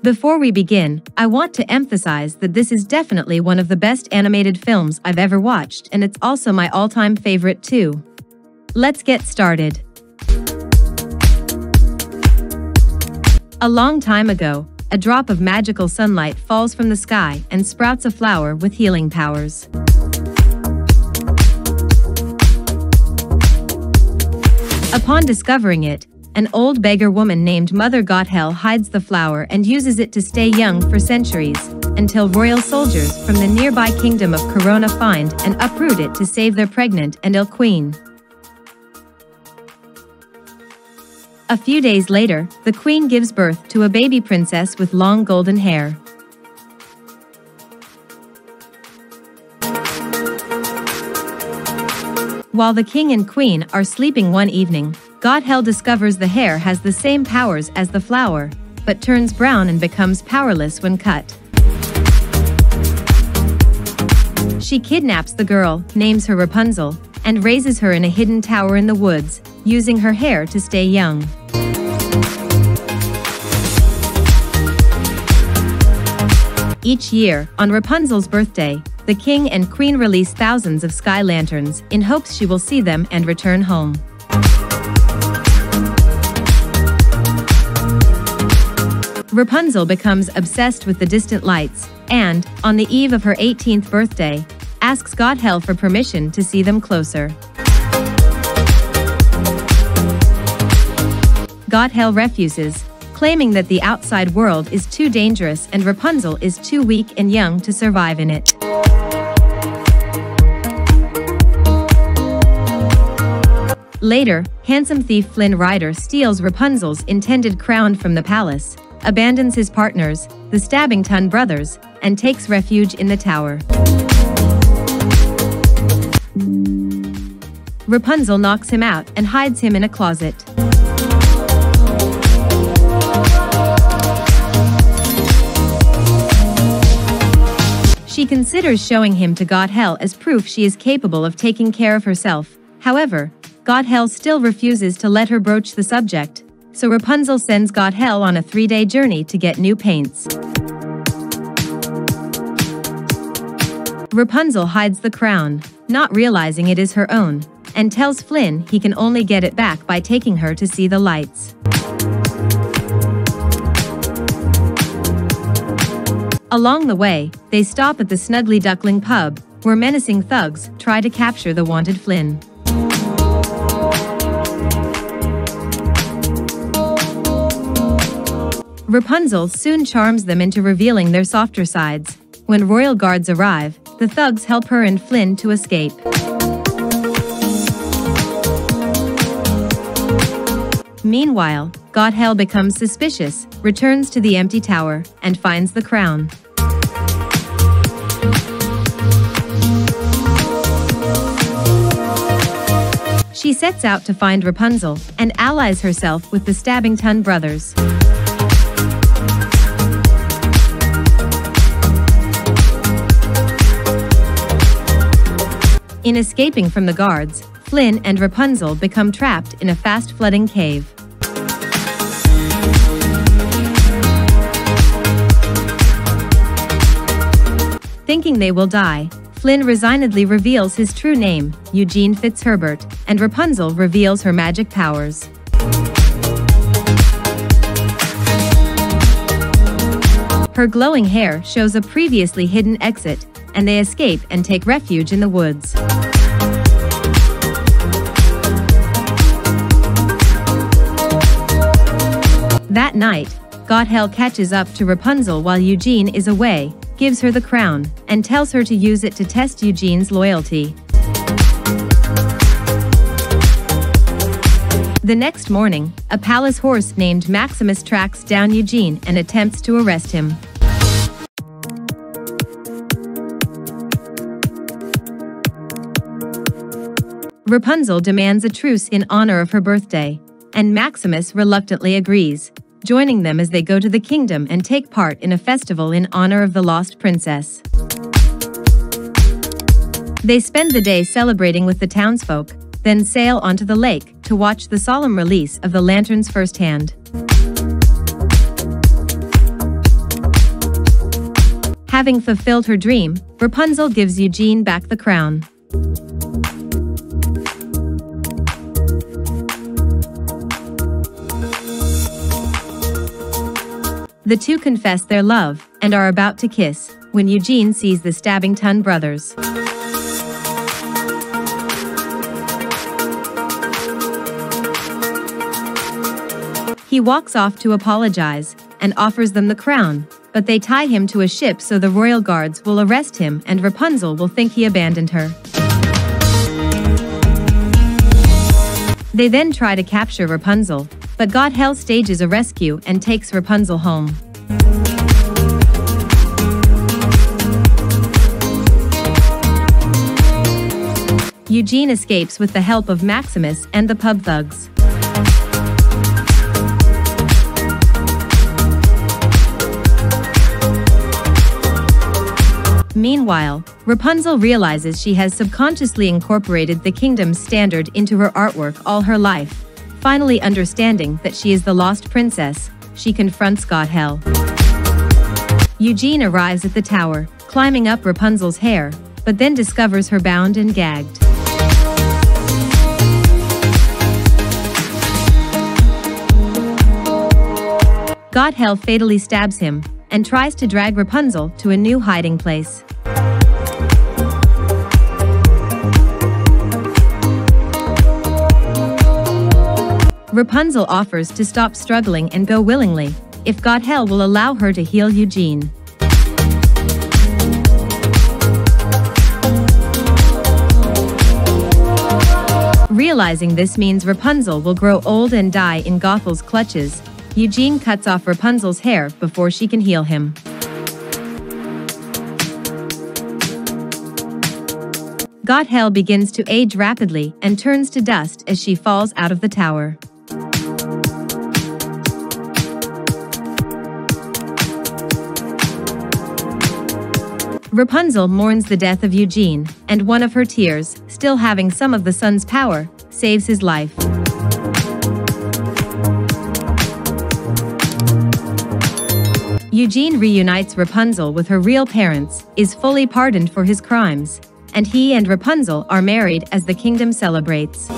Before we begin, I want to emphasize that this is definitely one of the best animated films I've ever watched, and it's also my all-time favorite too. Let's get started. A long time ago, a drop of magical sunlight falls from the sky and sprouts a flower with healing powers. Upon discovering it, an old beggar woman named Mother Gothel hides the flower and uses it to stay young for centuries, until royal soldiers from the nearby kingdom of Corona find and uproot it to save their pregnant and ill queen. A few days later, the queen gives birth to a baby princess with long golden hair. While the king and queen are sleeping one evening, Gothel discovers the hair has the same powers as the flower, but turns brown and becomes powerless when cut. She kidnaps the girl, names her Rapunzel, and raises her in a hidden tower in the woods, using her hair to stay young. Each year, on Rapunzel's birthday, the king and queen release thousands of sky lanterns in hopes she will see them and return home. Rapunzel becomes obsessed with the distant lights and, on the eve of her 18th birthday, asks Gothel for permission to see them closer. Gothel refuses, claiming that the outside world is too dangerous and Rapunzel is too weak and young to survive in it. Later, handsome thief Flynn Rider steals Rapunzel's intended crown from the palace, abandons his partners, the Stabbington brothers, and takes refuge in the tower. Rapunzel knocks him out and hides him in a closet. She considers showing him to Gothel as proof she is capable of taking care of herself. However, Gothel still refuses to let her broach the subject, so Rapunzel sends Gothel on a 3-day journey to get new paints. Rapunzel hides the crown, not realizing it is her own, and tells Flynn he can only get it back by taking her to see the lights. Along the way, they stop at the Snuggly Duckling pub, where menacing thugs try to capture the wanted Flynn. Rapunzel soon charms them into revealing their softer sides. When royal guards arrive, the thugs help her and Flynn to escape. Meanwhile, Gothel becomes suspicious, returns to the empty tower, and finds the crown. She sets out to find Rapunzel, and allies herself with the Stabbington brothers. In escaping from the guards, Flynn and Rapunzel become trapped in a fast-flooding cave. Thinking they will die, Flynn resignedly reveals his true name, Eugene Fitzherbert, and Rapunzel reveals her magic powers. Her glowing hair shows a previously hidden exit, and they escape and take refuge in the woods. That night, Gothel catches up to Rapunzel while Eugene is away, gives her the crown, and tells her to use it to test Eugene's loyalty. The next morning, a palace horse named Maximus tracks down Eugene and attempts to arrest him. Rapunzel demands a truce in honor of her birthday, and Maximus reluctantly agrees, joining them as they go to the kingdom and take part in a festival in honor of the lost princess. They spend the day celebrating with the townsfolk, then sail onto the lake to watch the solemn release of the lanterns firsthand. Having fulfilled her dream, Rapunzel gives Eugene back the crown. The two confess their love and are about to kiss when Eugene sees the Stabbington brothers. He walks off to apologize and offers them the crown, but they tie him to a ship so the royal guards will arrest him and Rapunzel will think he abandoned her. They then try to capture Rapunzel, but Gothel stages a rescue and takes Rapunzel home. Eugene escapes with the help of Maximus and the pub thugs. Meanwhile, Rapunzel realizes she has subconsciously incorporated the kingdom's standard into her artwork all her life. Finally understanding that she is the lost princess, she confronts Gothel. Eugene arrives at the tower, climbing up Rapunzel's hair, but then discovers her bound and gagged. Gothel fatally stabs him and tries to drag Rapunzel to a new hiding place. Rapunzel offers to stop struggling and go willingly, if Gothel will allow her to heal Eugene. Realizing this means Rapunzel will grow old and die in Gothel's clutches, Eugene cuts off Rapunzel's hair before she can heal him. Gothel begins to age rapidly and turns to dust as she falls out of the tower. Rapunzel mourns the death of Eugene, and one of her tears, still having some of the sun's power, saves his life. Eugene reunites Rapunzel with her real parents, is fully pardoned for his crimes, and he and Rapunzel are married as the kingdom celebrates.